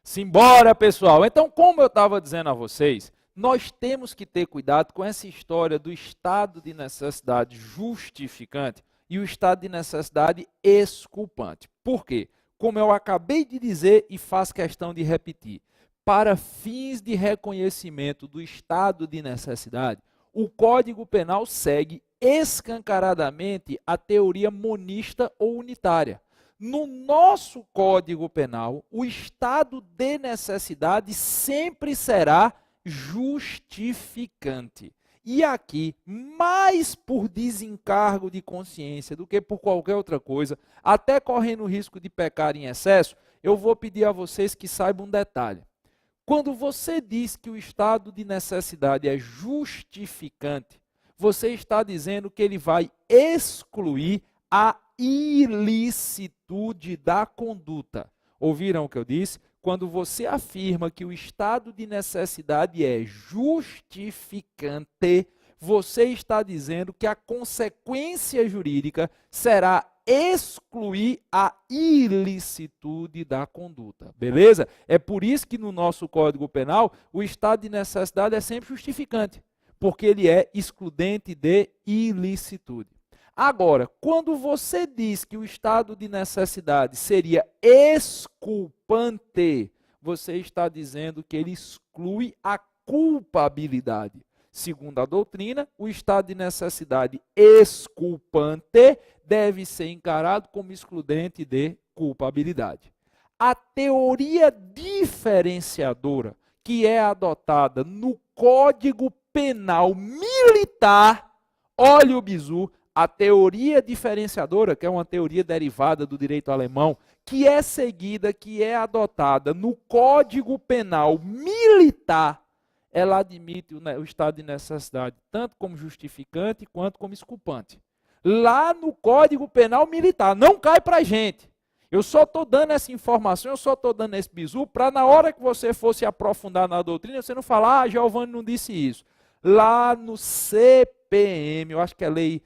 Simbora, pessoal! Então, como eu estava dizendo a vocês, nós temos que ter cuidado com essa história do estado de necessidade justificante e o estado de necessidade exculpante. Por quê? Como eu acabei de dizer e faço questão de repetir, para fins de reconhecimento do estado de necessidade, o Código Penal segue escancaradamente a teoria monista ou unitária. No nosso Código Penal, o estado de necessidade sempre será justificante. E aqui, mais por desencargo de consciência do que por qualquer outra coisa, até correndo o risco de pecar em excesso, eu vou pedir a vocês que saibam um detalhe. Quando você diz que o estado de necessidade é justificante, você está dizendo que ele vai excluir a ilicitude da conduta. Ouviram o que eu disse? Quando você afirma que o estado de necessidade é justificante, você está dizendo que a consequência jurídica será excluir a ilicitude da conduta. Beleza? É por isso que no nosso Código Penal o estado de necessidade é sempre justificante, porque ele é excludente de ilicitude. Agora, quando você diz que o estado de necessidade seria exculpante, você está dizendo que ele exclui a culpabilidade. Segundo a doutrina, o estado de necessidade exculpante deve ser encarado como excludente de culpabilidade. A teoria diferenciadora que é adotada no Código Penal Militar, olha o bizu, a teoria diferenciadora, que é uma teoria derivada do direito alemão, que é seguida, que é adotada no Código Penal Militar, ela admite o estado de necessidade tanto como justificante quanto como exculpante. Lá no Código Penal Militar, não cai para a gente. Eu só estou dando essa informação, eu só estou dando esse bizu para na hora que você for se aprofundar na doutrina, você não falar, Giovanni não disse isso. Lá no CPM, eu acho que é lei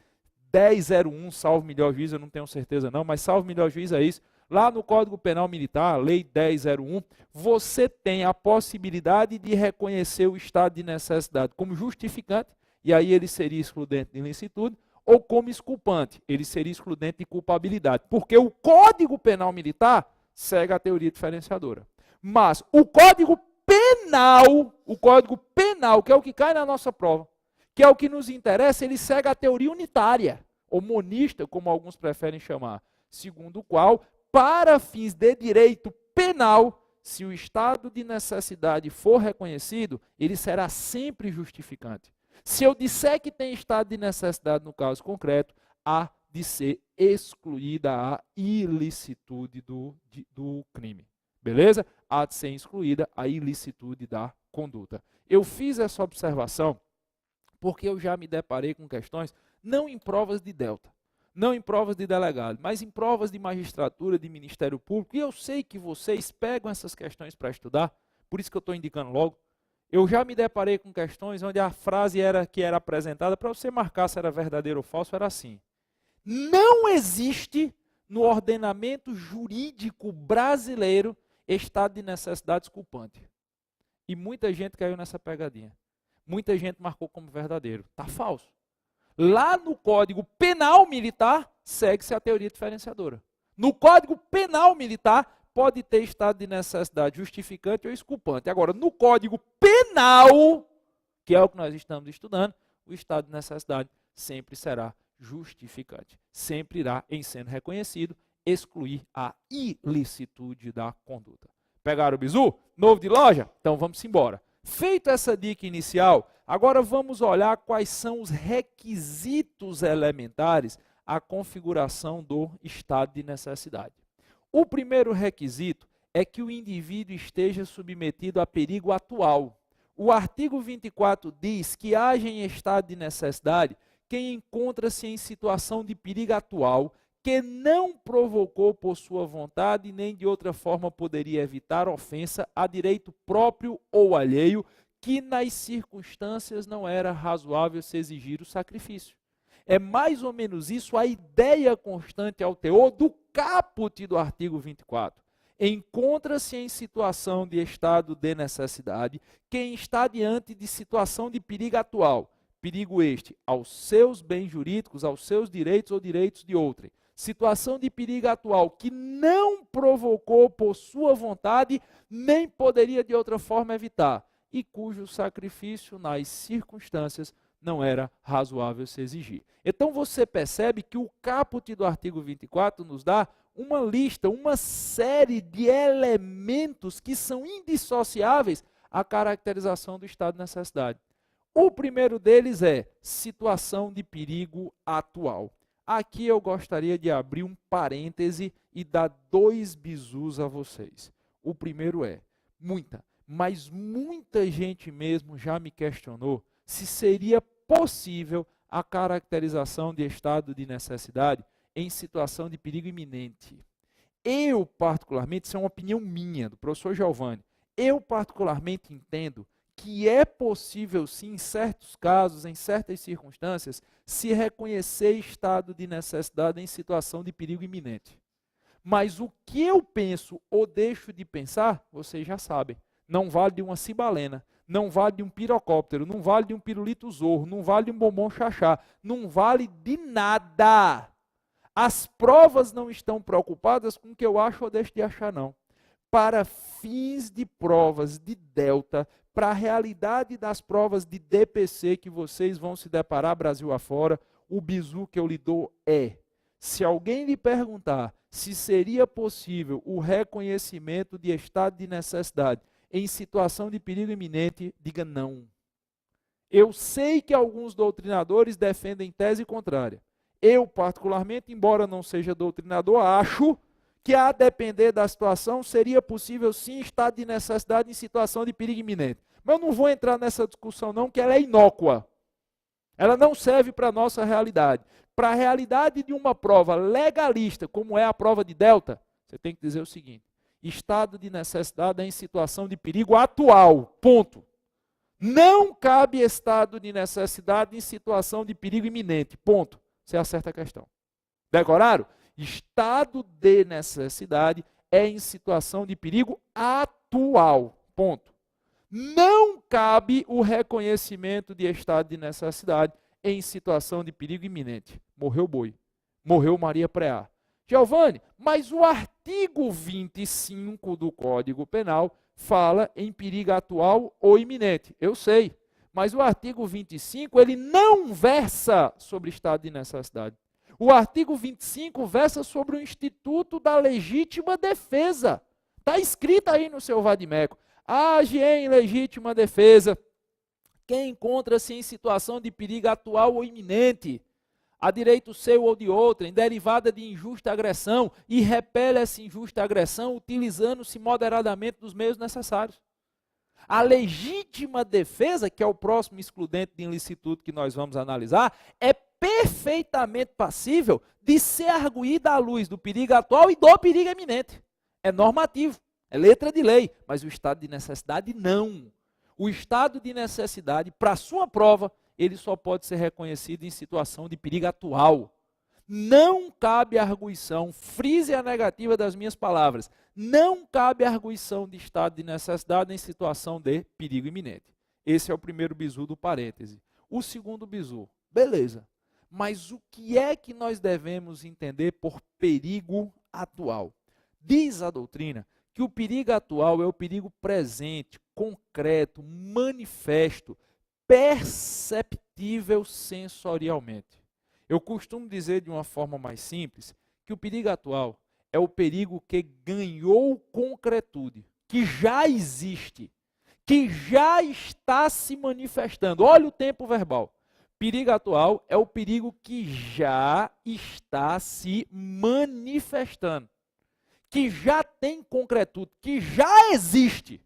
1001, salvo melhor juízo, eu não tenho certeza não, mas salvo melhor juízo é isso. Lá no Código Penal Militar, lei 1001, você tem a possibilidade de reconhecer o estado de necessidade como justificante, e aí ele seria excludente de ilicitude, ou como exculpante, ele seria excludente de culpabilidade, porque o Código Penal Militar segue a teoria diferenciadora. Mas o Código Penal, que é o que cai na nossa prova, que é o que nos interessa, ele segue a teoria unitária, ou monista, como alguns preferem chamar, segundo o qual, para fins de direito penal, se o estado de necessidade for reconhecido, ele será sempre justificante. Se eu disser que tem estado de necessidade no caso concreto, há de ser excluída a ilicitude do crime. Beleza? Há de ser excluída a ilicitude da conduta. Eu fiz essa observação porque eu já me deparei com questões, não em provas de delta, não em provas de delegado, mas em provas de magistratura, de Ministério Público, e eu sei que vocês pegam essas questões para estudar, por isso que eu estou indicando logo. Eu já me deparei com questões onde a frase que era apresentada, para você marcar se era verdadeiro ou falso, era assim: não existe no ordenamento jurídico brasileiro estado de necessidade exculpante. E muita gente caiu nessa pegadinha. Muita gente marcou como verdadeiro. Está falso. Lá no Código Penal Militar, segue-se a teoria diferenciadora. No Código Penal Militar, pode ter estado de necessidade justificante ou exculpante. Agora, no Código Penal, que é o que nós estamos estudando, o estado de necessidade sempre será justificante. Sempre irá, em sendo reconhecido, excluir a ilicitude da conduta. Pegaram o bizu? Novo de loja? Então vamos embora. Feita essa dica inicial, agora vamos olhar quais são os requisitos elementares à configuração do estado de necessidade. O primeiro requisito é que o indivíduo esteja submetido a perigo atual. O artigo 24 diz que age em estado de necessidade quem encontra-se em situação de perigo atual, que não provocou por sua vontade nem de outra forma poderia evitar ofensa a direito próprio ou alheio, que nas circunstâncias não era razoável se exigir o sacrifício. É mais ou menos isso a ideia constante ao teor do caput do artigo 24. encontra-se em situação de estado de necessidade quem está diante de situação de perigo atual. Perigo este aos seus bens jurídicos, aos seus direitos ou direitos de outrem. Situação de perigo atual que não provocou por sua vontade, nem poderia de outra forma evitar, e cujo sacrifício nas circunstâncias não era razoável se exigir. Então você percebe que o caput do artigo 24 nos dá uma lista, uma série de elementos que são indissociáveis à caracterização do estado de necessidade. O primeiro deles é situação de perigo atual. Aqui eu gostaria de abrir um parêntese e dar 2 bizus a vocês. O primeiro é, mas muita gente mesmo já me questionou se seria possível a caracterização de estado de necessidade em situação de perigo iminente. Eu, particularmente, isso é uma opinião minha, do professor Giovanni, eu particularmente entendo que é possível sim, em certos casos, em certas circunstâncias, se reconhecer estado de necessidade em situação de perigo iminente. Mas o que eu penso ou deixo de pensar, vocês já sabem. Não vale de uma cibalena, não vale de um pirocóptero, não vale de um pirulito zorro, não vale de um bombom chachá, não vale de nada. As provas não estão preocupadas com o que eu acho ou deixo de achar, não. Para fins de provas de delta, para a realidade das provas de DPC que vocês vão se deparar Brasil afora, o bizu que eu lhe dou é, se alguém lhe perguntar se seria possível o reconhecimento de estado de necessidade em situação de perigo iminente, diga não. Eu sei que alguns doutrinadores defendem tese contrária. Eu, particularmente, embora não seja doutrinador, acho que, a depender da situação, seria possível sim estado de necessidade em situação de perigo iminente. Mas eu não vou entrar nessa discussão não, que ela é inócua. Ela não serve para a nossa realidade. Para a realidade de uma prova legalista, como é a prova de delta, você tem que dizer o seguinte, estado de necessidade é em situação de perigo atual, ponto. Não cabe estado de necessidade em situação de perigo iminente, ponto. Você acerta a questão. Decoraram? Estado de necessidade é em situação de perigo atual, ponto. Não cabe o reconhecimento de estado de necessidade em situação de perigo iminente. Morreu boi, morreu Maria Preá. Giovanni, mas o artigo 25 do Código Penal fala em perigo atual ou iminente. Eu sei, mas o artigo 25 ele não versa sobre estado de necessidade. O artigo 25 versa sobre o instituto da legítima defesa. Está escrito aí no seu vadimeco. Age em legítima defesa quem encontra-se em situação de perigo atual ou iminente, a direito seu ou de outrem, derivada de injusta agressão, e repele essa injusta agressão utilizando-se moderadamente dos meios necessários. A legítima defesa, que é o próximo excludente de ilicitude que nós vamos analisar, é perfeitamente passível de ser arguída à luz do perigo atual e do perigo iminente. É normativo, é letra de lei, mas o estado de necessidade não. O estado de necessidade, para sua prova, ele só pode ser reconhecido em situação de perigo atual. Não cabe arguição, frise a negativa das minhas palavras, não cabe arguição de estado de necessidade em situação de perigo iminente. Esse é o primeiro bizu do parêntese. O segundo bizu, beleza, mas o que é que nós devemos entender por perigo atual? Diz a doutrina que o perigo atual é o perigo presente, concreto, manifesto, perceptível sensorialmente. Eu costumo dizer de uma forma mais simples que o perigo atual é o perigo que ganhou concretude, que já existe, que já está se manifestando. Olha o tempo verbal. Perigo atual é o perigo que já está se manifestando, que já tem concretude, que já existe.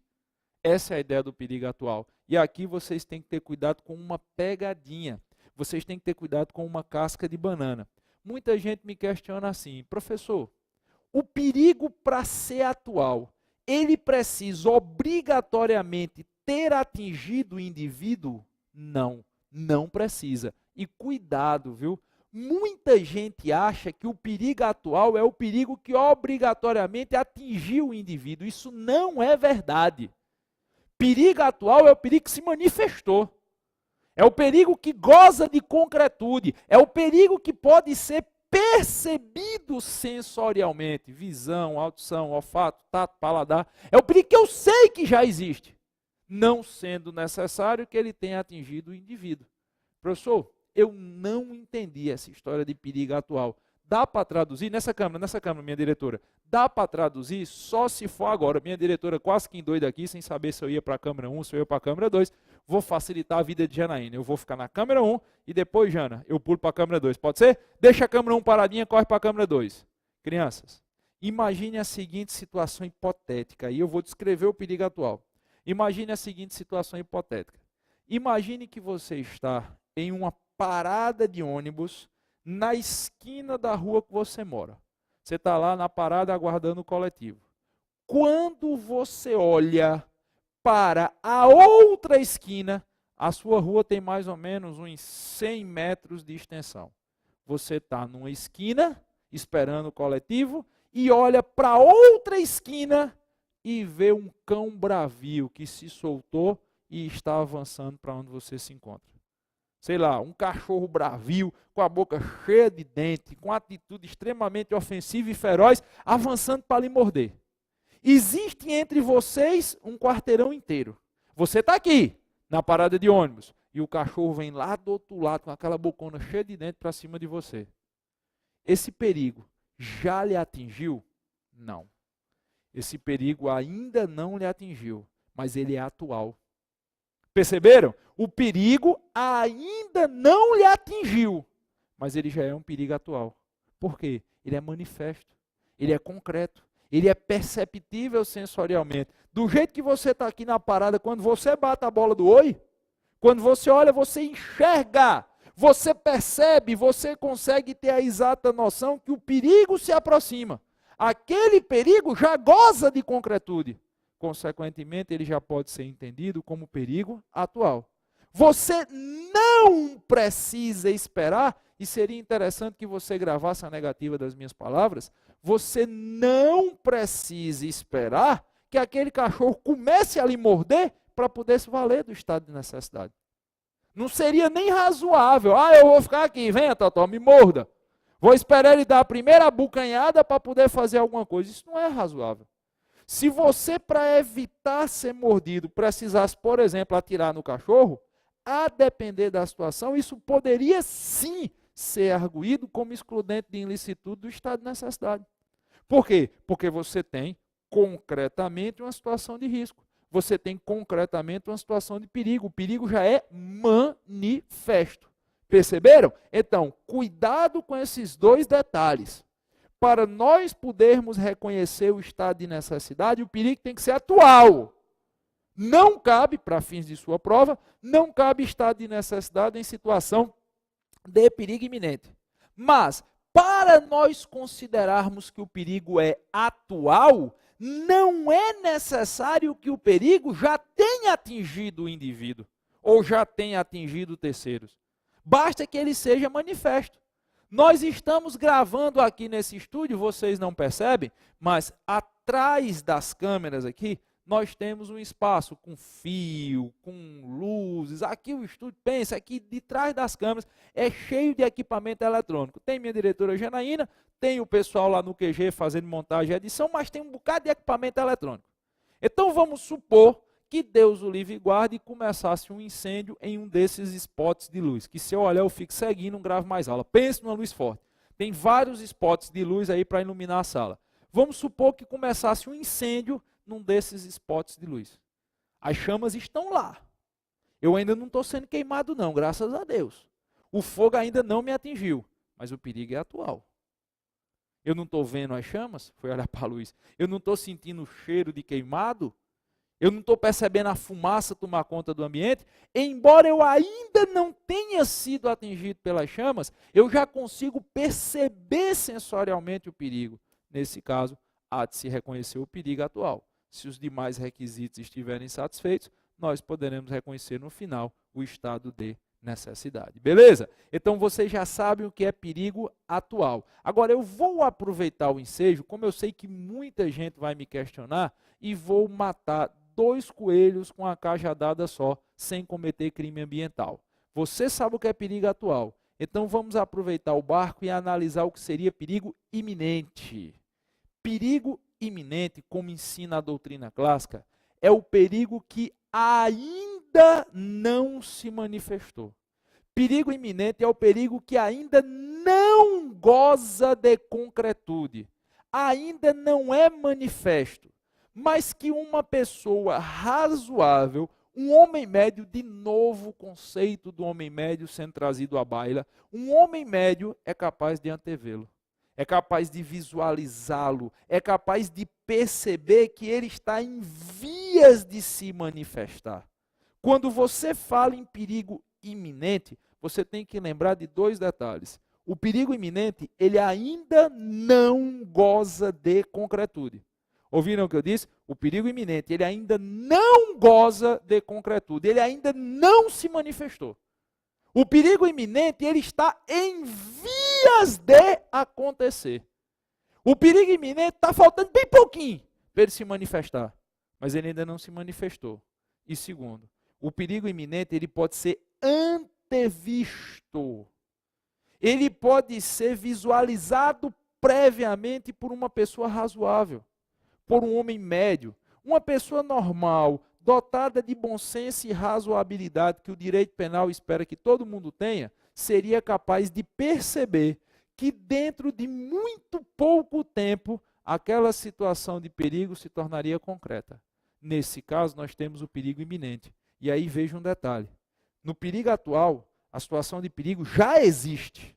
Essa é a ideia do perigo atual. E aqui vocês têm que ter cuidado com uma pegadinha. Vocês têm que ter cuidado com uma casca de banana. Muita gente me questiona assim, professor, o perigo para ser atual, ele precisa obrigatoriamente ter atingido o indivíduo? Não, não precisa. E cuidado, viu? Muita gente acha que o perigo atual é o perigo que obrigatoriamente atingiu o indivíduo. Isso não é verdade. Perigo atual é o perigo que se manifestou. É o perigo que goza de concretude. É o perigo que pode ser percebido sensorialmente. Visão, audição, olfato, tato, paladar. É o perigo que eu sei que já existe. Não sendo necessário que ele tenha atingido o indivíduo. Professor, eu não entendi essa história de perigo atual. Dá para traduzir? Nessa câmera, minha diretora. Dá para traduzir só se for agora. Minha diretora quase que endoida aqui, sem saber se eu ia para a câmera 1, se eu ia para a câmera 2. Vou facilitar a vida de Janaína. Eu vou ficar na câmera 1 e depois, Jana, eu pulo para a câmera 2. Pode ser? Deixa a câmera 1 paradinha, corre para a câmera 2. Crianças, imagine a seguinte situação hipotética. E eu vou descrever o perigo atual. Imagine a seguinte situação hipotética. Imagine que você está em uma parada de ônibus na esquina da rua que você mora. Você está lá na parada aguardando o coletivo. Quando você olha para a outra esquina, a sua rua tem mais ou menos uns 100 metros de extensão. Você está numa esquina, esperando o coletivo, e olha para a outra esquina e vê um cão bravio que se soltou e está avançando para onde você se encontra. Sei lá, um cachorro bravio, com a boca cheia de dente, com atitude extremamente ofensiva e feroz, avançando para lhe morder. Existe entre vocês um quarteirão inteiro. Você está aqui, na parada de ônibus, e o cachorro vem lá do outro lado, com aquela bocona cheia de dente para cima de você. Esse perigo já lhe atingiu? Não. Esse perigo ainda não lhe atingiu, mas ele é atual. Perceberam? O perigo ainda não lhe atingiu, mas ele já é um perigo atual. Por quê? Ele é manifesto, ele é concreto, ele é perceptível sensorialmente. Do jeito que você está aqui na parada, quando você bate a bola do oi, quando você olha, você enxerga, você percebe, você consegue ter a exata noção que o perigo se aproxima. Aquele perigo já goza de concretude. Consequentemente, ele já pode ser entendido como perigo atual. Você não precisa esperar, e seria interessante que você gravasse a negativa das minhas palavras, você não precisa esperar que aquele cachorro comece a lhe morder para poder se valer do estado de necessidade. Não seria nem razoável. Eu vou ficar aqui, venha, Totó, me morda. Vou esperar ele dar a primeira bucanhada para poder fazer alguma coisa. Isso não é razoável. Se você, para evitar ser mordido, precisasse, por exemplo, atirar no cachorro, a depender da situação, isso poderia sim ser arguído como excludente de ilicitude do estado de necessidade. Por quê? Porque você tem concretamente uma situação de risco. Você tem concretamente uma situação de perigo. O perigo já é manifesto. Perceberam? Então, cuidado com esses dois detalhes. Para nós podermos reconhecer o estado de necessidade, o perigo tem que ser atual. Não cabe, para fins de sua prova, não cabe estado de necessidade em situação de perigo iminente. Mas, para nós considerarmos que o perigo é atual, não é necessário que o perigo já tenha atingido o indivíduo, ou já tenha atingido terceiros. Basta que ele seja manifesto. Nós estamos gravando aqui nesse estúdio, vocês não percebem, mas atrás das câmeras aqui, nós temos um espaço com fio, com luzes. Aqui o estúdio, pensa, aqui de trás das câmeras é cheio de equipamento eletrônico. Tem minha diretora Janaína, tem o pessoal lá no QG fazendo montagem e edição, mas tem um bocado de equipamento eletrônico. Então vamos supor que Deus o livre e guarde e começasse um incêndio em um desses spots de luz, que se eu olhar eu fico ceguinho, não gravo mais aula. Pense numa luz forte. Tem vários spots de luz aí para iluminar a sala. Vamos supor que começasse um incêndio num desses spots de luz. As chamas estão lá. Eu ainda não estou sendo queimado não, graças a Deus. O fogo ainda não me atingiu, mas o perigo é atual. Eu não estou vendo as chamas, foi olhar para a luz. Eu não estou sentindo o cheiro de queimado. Eu não estou percebendo a fumaça tomar conta do ambiente. Embora eu ainda não tenha sido atingido pelas chamas, eu já consigo perceber sensorialmente o perigo. Nesse caso, há de se reconhecer o perigo atual. Se os demais requisitos estiverem satisfeitos, nós poderemos reconhecer no final o estado de necessidade. Beleza? Então vocês já sabem o que é perigo atual. Agora eu vou aproveitar o ensejo, como eu sei que muita gente vai me questionar, e vou matar 2 coelhos com a cajadada só, sem cometer crime ambiental. Você sabe o que é perigo atual. Então vamos aproveitar o barco e analisar o que seria perigo iminente. Perigo iminente, como ensina a doutrina clássica, é o perigo que ainda não se manifestou. Perigo iminente é o perigo que ainda não goza de concretude, ainda não é manifesto, mas que uma pessoa razoável, um homem médio, de novo o conceito do homem médio sendo trazido à baila, um homem médio é capaz de antevê-lo, é capaz de visualizá-lo, é capaz de perceber que ele está em vias de se manifestar. Quando você fala em perigo iminente, você tem que lembrar de 2 detalhes. O perigo iminente, ele ainda não goza de concretude. Ouviram o que eu disse? O perigo iminente, ele ainda não goza de concretude, ele ainda não se manifestou. O perigo iminente, ele está em vias de acontecer. O perigo iminente está faltando bem pouquinho para ele se manifestar, mas ele ainda não se manifestou. E segundo, o perigo iminente, ele pode ser antevisto. Ele pode ser visualizado previamente por uma pessoa razoável, por um homem médio, uma pessoa normal, dotada de bom senso e razoabilidade, que o direito penal espera que todo mundo tenha, seria capaz de perceber que dentro de muito pouco tempo, aquela situação de perigo se tornaria concreta. Nesse caso, nós temos o perigo iminente. E aí veja um detalhe. No perigo atual, a situação de perigo já existe,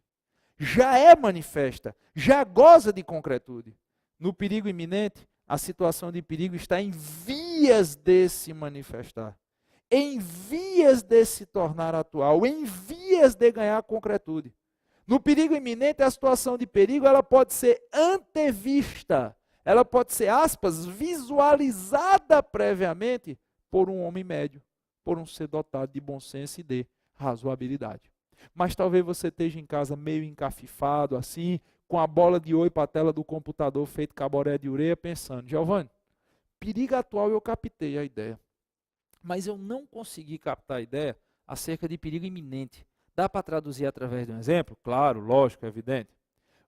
já é manifesta, já goza de concretude. No perigo iminente, a situação de perigo está em vias de se manifestar, em vias de se tornar atual, em vias de ganhar concretude. No perigo iminente, a situação de perigo ela pode ser antevista, ela pode ser, aspas, visualizada previamente por um homem médio, por um ser dotado de bom senso e de razoabilidade. Mas talvez você esteja em casa meio encafifado, assim, com a bola de oi para a tela do computador feito caboré de ureia, pensando, Giovanni, perigo atual eu captei a ideia, mas eu não consegui captar a ideia acerca de perigo iminente. Dá para traduzir através de um exemplo? Claro, lógico, é evidente.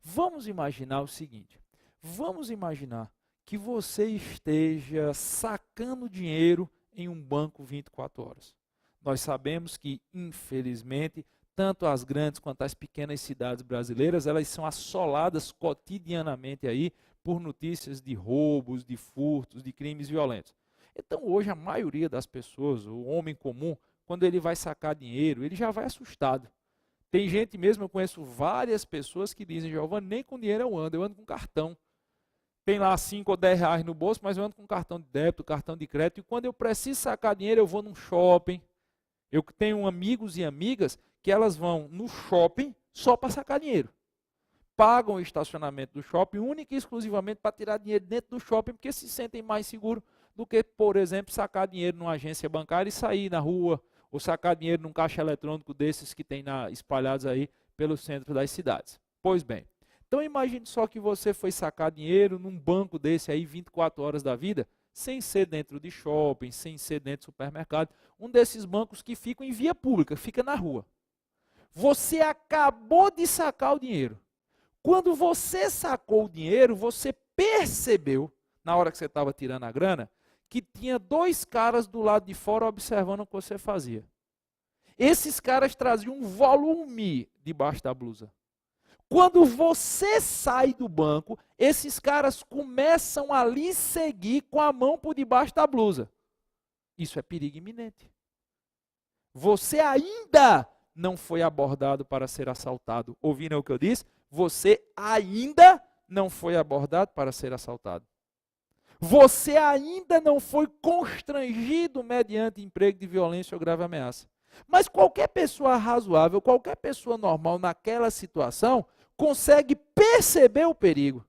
Vamos imaginar o seguinte, vamos imaginar que você esteja sacando dinheiro em um banco 24 horas. Nós sabemos que, infelizmente, tanto as grandes quanto as pequenas cidades brasileiras, elas são assoladas cotidianamente aí por notícias de roubos, de furtos, de crimes violentos. Então hoje a maioria das pessoas, o homem comum, quando ele vai sacar dinheiro, ele já vai assustado. Tem gente mesmo, eu conheço várias pessoas que dizem, Giovanni, nem com dinheiro eu ando com cartão. Tem lá 5 ou 10 reais no bolso, mas eu ando com cartão de débito, cartão de crédito, e quando eu preciso sacar dinheiro, eu vou num shopping. Eu tenho amigos e amigas que elas vão no shopping só para sacar dinheiro. Pagam o estacionamento do shopping única e exclusivamente para tirar dinheiro dentro do shopping, porque se sentem mais seguros do que, por exemplo, sacar dinheiro numa agência bancária e sair na rua, ou sacar dinheiro num caixa eletrônico desses que tem espalhados aí pelo centro das cidades. Pois bem, então imagine só que você foi sacar dinheiro num banco desse aí 24 horas da vida, sem ser dentro de shopping, sem ser dentro de supermercado, um desses bancos que ficam em via pública, fica na rua. Você acabou de sacar o dinheiro. Quando você sacou o dinheiro, você percebeu, na hora que você estava tirando a grana, que tinha 2 caras do lado de fora observando o que você fazia. Esses caras traziam um volume debaixo da blusa. Quando você sai do banco, esses caras começam a lhe seguir com a mão por debaixo da blusa. Isso é perigo iminente. Você ainda não foi abordado para ser assaltado. Ouviram o que eu disse? Você ainda não foi abordado para ser assaltado. Você ainda não foi constrangido mediante emprego de violência ou grave ameaça. Mas qualquer pessoa razoável, qualquer pessoa normal naquela situação, consegue perceber o perigo.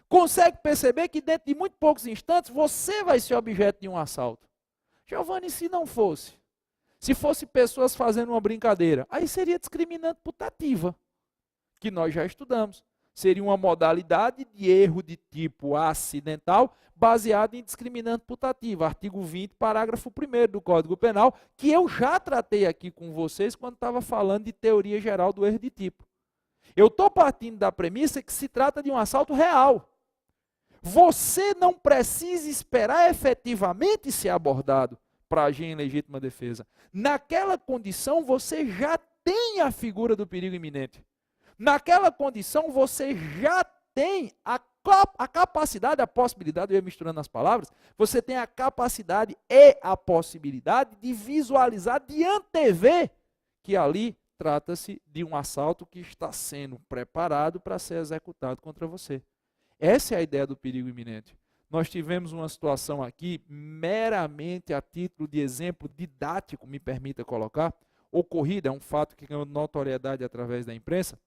Consegue perceber que dentro de muito poucos instantes você vai ser objeto de um assalto. Giovanni, se não fosse? Se fosse pessoas fazendo uma brincadeira, aí seria discriminante putativa, que nós já estudamos. Seria uma modalidade de erro de tipo acidental, baseado em discriminante putativa, artigo 20, parágrafo 1º do Código Penal, que eu já tratei aqui com vocês quando estava falando de teoria geral do erro de tipo. Eu estou partindo da premissa que se trata de um assalto real. Você não precisa esperar efetivamente ser abordado para agir em legítima defesa. Naquela condição, você já tem a figura do perigo iminente. Naquela condição, você já tem a capacidade, a possibilidade, eu ia misturando as palavras, você tem a capacidade e a possibilidade de visualizar, de antever, que ali trata-se de um assalto que está sendo preparado para ser executado contra você. Essa é a ideia do perigo iminente. Nós tivemos uma situação aqui, meramente a título de exemplo didático, me permita colocar, ocorrida, é um fato que ganhou notoriedade através da imprensa,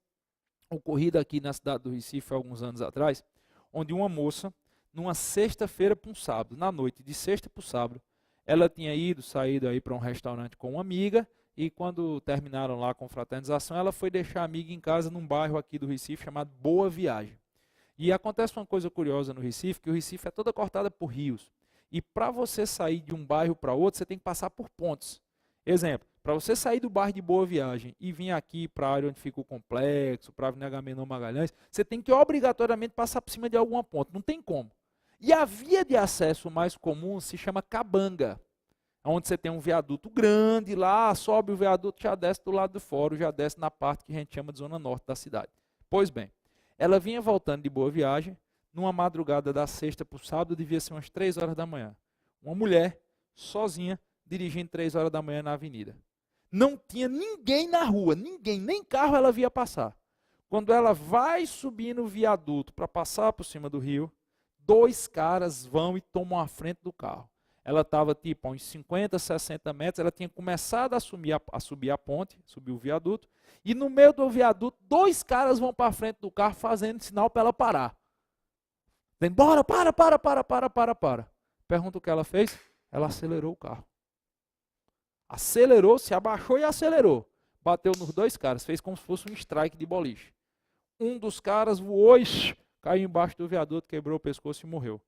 ocorrida aqui na cidade do Recife há alguns anos atrás, onde uma moça, numa sexta-feira para um sábado, na noite de sexta para o sábado, ela tinha saído aí para um restaurante com uma amiga, e quando terminaram lá a confraternização, ela foi deixar a amiga em casa num bairro aqui do Recife chamado Boa Viagem. E acontece uma coisa curiosa no Recife, que o Recife é toda cortada por rios. E para você sair de um bairro para outro, você tem que passar por pontes. Exemplo, para você sair do bairro de Boa Viagem e vir aqui para a área onde fica o complexo, para a Avenida Agamenon Magalhães, você tem que obrigatoriamente passar por cima de alguma ponte, não tem como. E a via de acesso mais comum se chama Cabanga, onde você tem um viaduto grande lá, sobe o viaduto, já desce do lado de fora, já desce na parte que a gente chama de zona norte da cidade. Pois bem, ela vinha voltando de Boa Viagem, numa madrugada da sexta para o sábado, devia ser umas 3 horas da manhã. Uma mulher, sozinha, dirigindo 3 horas da manhã na avenida. Não tinha ninguém na rua, ninguém, nem carro ela via passar. Quando ela vai subir no viaduto para passar por cima do rio, 2 caras vão e tomam a frente do carro. Ela estava tipo a uns 50, 60 metros, ela tinha começado a subir a ponte, subir o viaduto, e no meio do viaduto, 2 caras vão para a frente do carro fazendo sinal para ela parar. Dizendo, bora, para. Pergunta o que ela fez? Ela acelerou o carro. Acelerou, se abaixou e acelerou. Bateu nos 2 caras, fez como se fosse um strike de boliche. Um dos caras voou e caiu embaixo do viaduto, quebrou o pescoço e morreu.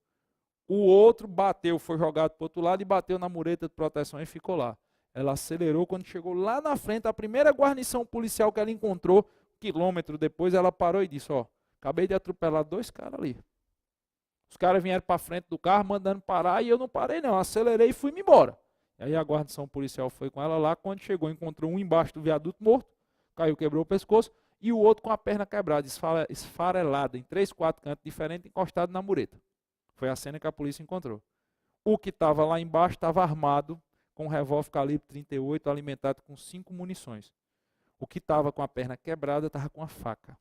O outro bateu, foi jogado para o outro lado e bateu na mureta de proteção e ficou lá. Ela acelerou, quando chegou lá na frente, a primeira guarnição policial que ela encontrou, 1 quilômetro depois, ela parou e disse, acabei de atropelar 2 caras ali. Os caras vieram para frente do carro, mandando parar, e eu não parei não, acelerei e fui-me embora. E aí a guarnição policial foi com ela lá, quando chegou, encontrou um embaixo do viaduto morto, caiu, quebrou o pescoço, e o outro com a perna quebrada, esfarelada, em 3, 4 cantos diferentes, encostado na mureta. Foi a cena que a polícia encontrou. O que estava lá embaixo estava armado com um revólver calibre 38, alimentado com 5 munições. O que estava com a perna quebrada estava com a faca.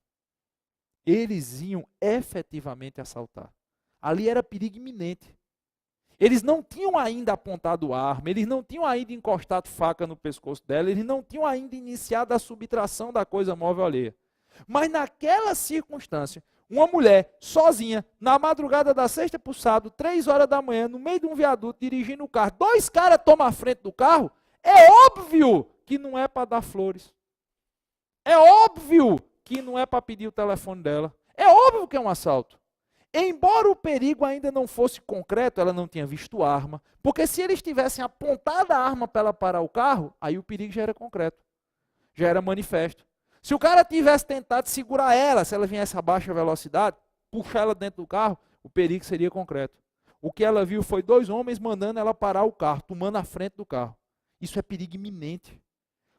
Eles iam efetivamente assaltar. Ali era perigo iminente. Eles não tinham ainda apontado arma, eles não tinham ainda encostado faca no pescoço dela, eles não tinham ainda iniciado a subtração da coisa móvel alheia. Mas naquela circunstância, uma mulher sozinha, na madrugada da sexta para o sábado, 3 horas da manhã, no meio de um viaduto, dirigindo o carro, 2 caras tomam a frente do carro, é óbvio que não é para dar flores. É óbvio que não é para pedir o telefone dela. É óbvio que é um assalto. Embora o perigo ainda não fosse concreto, ela não tinha visto arma, porque se eles tivessem apontado a arma para ela parar o carro, aí o perigo já era concreto, já era manifesto. Se o cara tivesse tentado segurar ela, se ela viesse a baixa velocidade, puxar ela dentro do carro, o perigo seria concreto. O que ela viu foi 2 homens mandando ela parar o carro, tomando a frente do carro. Isso é perigo iminente.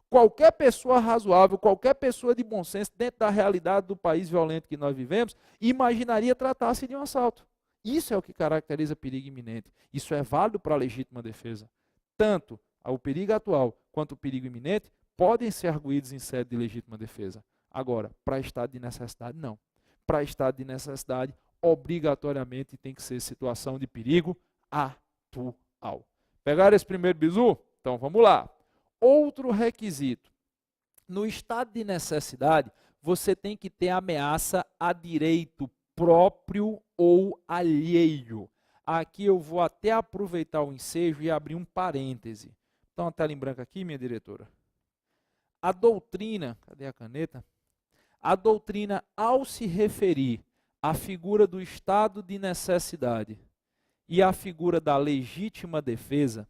Qualquer pessoa razoável, qualquer pessoa de bom senso, dentro da realidade do país violento que nós vivemos, imaginaria tratar-se de um assalto. Isso é o que caracteriza perigo iminente. Isso é válido para a legítima defesa. Tanto o perigo atual quanto o perigo iminente podem ser arguídos em sede de legítima defesa. Agora, para estado de necessidade, não. Para estado de necessidade, obrigatoriamente tem que ser situação de perigo atual. Pegaram esse primeiro bizu? Então vamos lá. Outro requisito. No estado de necessidade, você tem que ter ameaça a direito próprio ou alheio. Aqui eu vou até aproveitar o ensejo e abrir um parêntese. botar uma tela em branco aqui, minha diretora. A doutrina, cadê a caneta? A doutrina, ao se referir à figura do estado de necessidade e à figura da legítima defesa,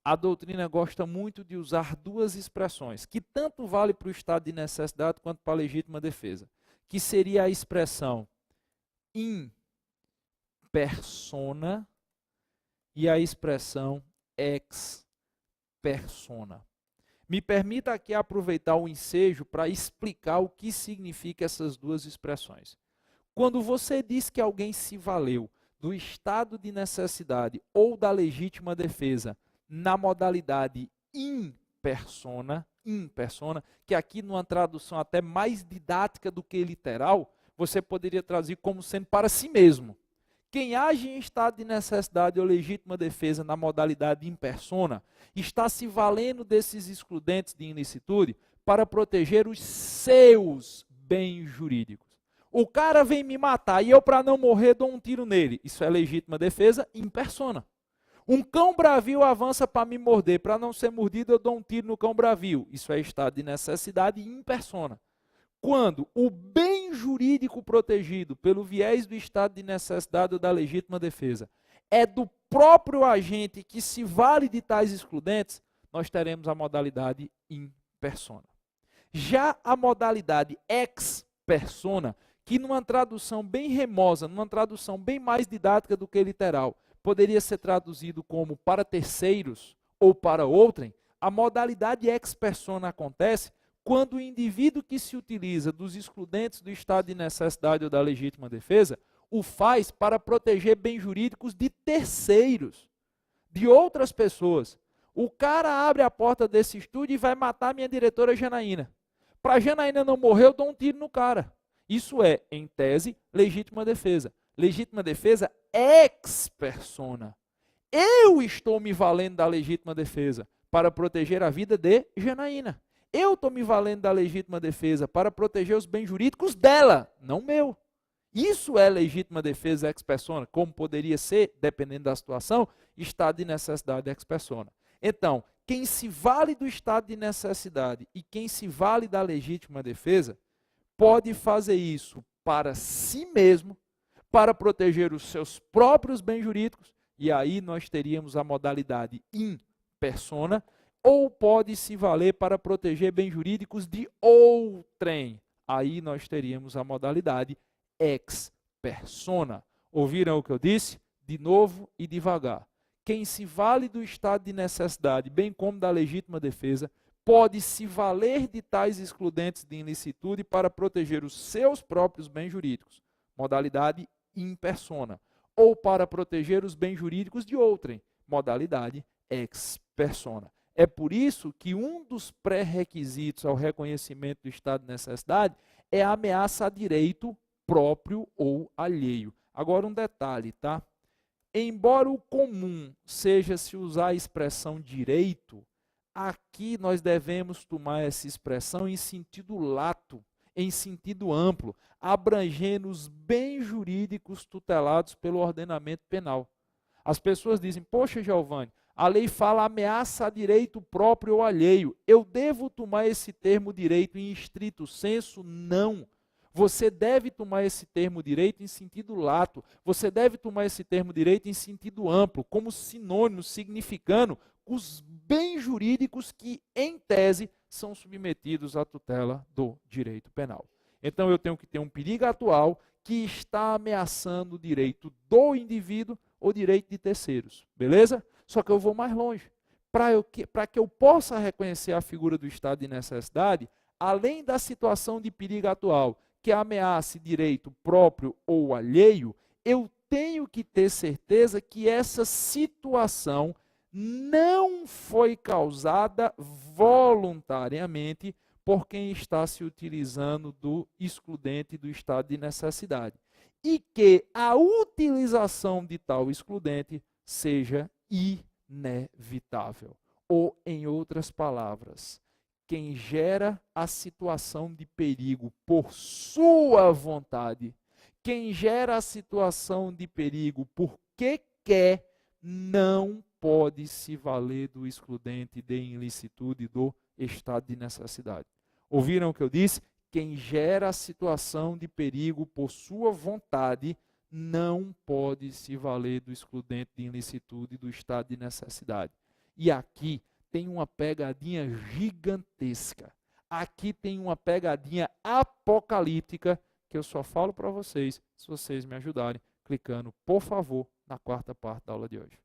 a doutrina gosta muito de usar duas expressões, que tanto vale para o estado de necessidade quanto para a legítima defesa, que seria a expressão in persona e a expressão ex persona. Me permita aqui aproveitar o ensejo para explicar o que significa essas duas expressões. Quando você diz que alguém se valeu do estado de necessidade ou da legítima defesa na modalidade in persona, que aqui numa tradução até mais didática do que literal, você poderia traduzir como sendo para si mesmo. Quem age em estado de necessidade ou legítima defesa na modalidade in persona, está se valendo desses excludentes de ilicitude para proteger os seus bens jurídicos. O cara vem me matar e eu, para não morrer, dou um tiro nele. Isso é legítima defesa in persona. Um cão bravio avança para me morder. Para não ser mordido, eu dou um tiro no cão bravio. Isso é estado de necessidade in persona. Quando o bem jurídico protegido pelo viés do estado de necessidade ou da legítima defesa é do próprio agente que se vale de tais excludentes, nós teremos a modalidade in persona. Já a modalidade ex persona, que numa tradução bem remosa, numa tradução bem mais didática do que literal, poderia ser traduzido como para terceiros ou para outrem, a modalidade ex persona acontece quando o indivíduo que se utiliza dos excludentes do estado de necessidade ou da legítima defesa, o faz para proteger bens jurídicos de terceiros, de outras pessoas. O cara abre a porta desse estúdio e vai matar a minha diretora Janaína. Para a Janaína não morrer, eu dou um tiro no cara. Isso é, em tese, legítima defesa. Legítima defesa ex persona. Eu estou me valendo da legítima defesa para proteger a vida de Janaína. Eu estou me valendo da legítima defesa para proteger os bens jurídicos dela, não meu. Isso é legítima defesa ex persona, como poderia ser, dependendo da situação, estado de necessidade ex persona. Então, quem se vale do estado de necessidade e quem se vale da legítima defesa, pode fazer isso para si mesmo, para proteger os seus próprios bens jurídicos, e aí nós teríamos a modalidade in persona, ou pode se valer para proteger bens jurídicos de outrem. Aí nós teríamos a modalidade ex persona. Ouviram o que eu disse? De novo e devagar. Quem se vale do estado de necessidade, bem como da legítima defesa, pode se valer de tais excludentes de ilicitude para proteger os seus próprios bens jurídicos. Modalidade in persona. Ou para proteger os bens jurídicos de outrem. Modalidade ex persona. É por isso que um dos pré-requisitos ao reconhecimento do estado de necessidade é a ameaça a direito próprio ou alheio. Agora um detalhe, tá? Embora o comum seja se usar a expressão direito, aqui nós devemos tomar essa expressão em sentido lato, em sentido amplo, abrangendo os bens jurídicos tutelados pelo ordenamento penal. As pessoas dizem, poxa, Giovanni, a lei fala ameaça a direito próprio ou alheio. Eu devo tomar esse termo direito em estrito senso? Não. Você deve tomar esse termo direito em sentido lato. Você deve tomar esse termo direito em sentido amplo, como sinônimo, significando os bens jurídicos que, em tese, são submetidos à tutela do direito penal. Então, eu tenho que ter um perigo atual que está ameaçando o direito do indivíduo ou direito de terceiros. Beleza? Só que eu vou mais longe. Para que eu possa reconhecer a figura do estado de necessidade, além da situação de perigo atual, que ameace direito próprio ou alheio, eu tenho que ter certeza que essa situação não foi causada voluntariamente por quem está se utilizando do excludente do estado de necessidade. E que a utilização de tal excludente seja inevitável. Ou, em outras palavras, quem gera a situação de perigo por sua vontade, quem gera a situação de perigo porque quer, não pode se valer do excludente de ilicitude do estado de necessidade. Ouviram o que eu disse? Quem gera a situação de perigo por sua vontade não pode se valer do excludente de ilicitude do estado de necessidade. E aqui tem uma pegadinha gigantesca. Aqui tem uma pegadinha apocalíptica que eu só falo para vocês se vocês me ajudarem clicando, por favor, na quarta parte da aula de hoje.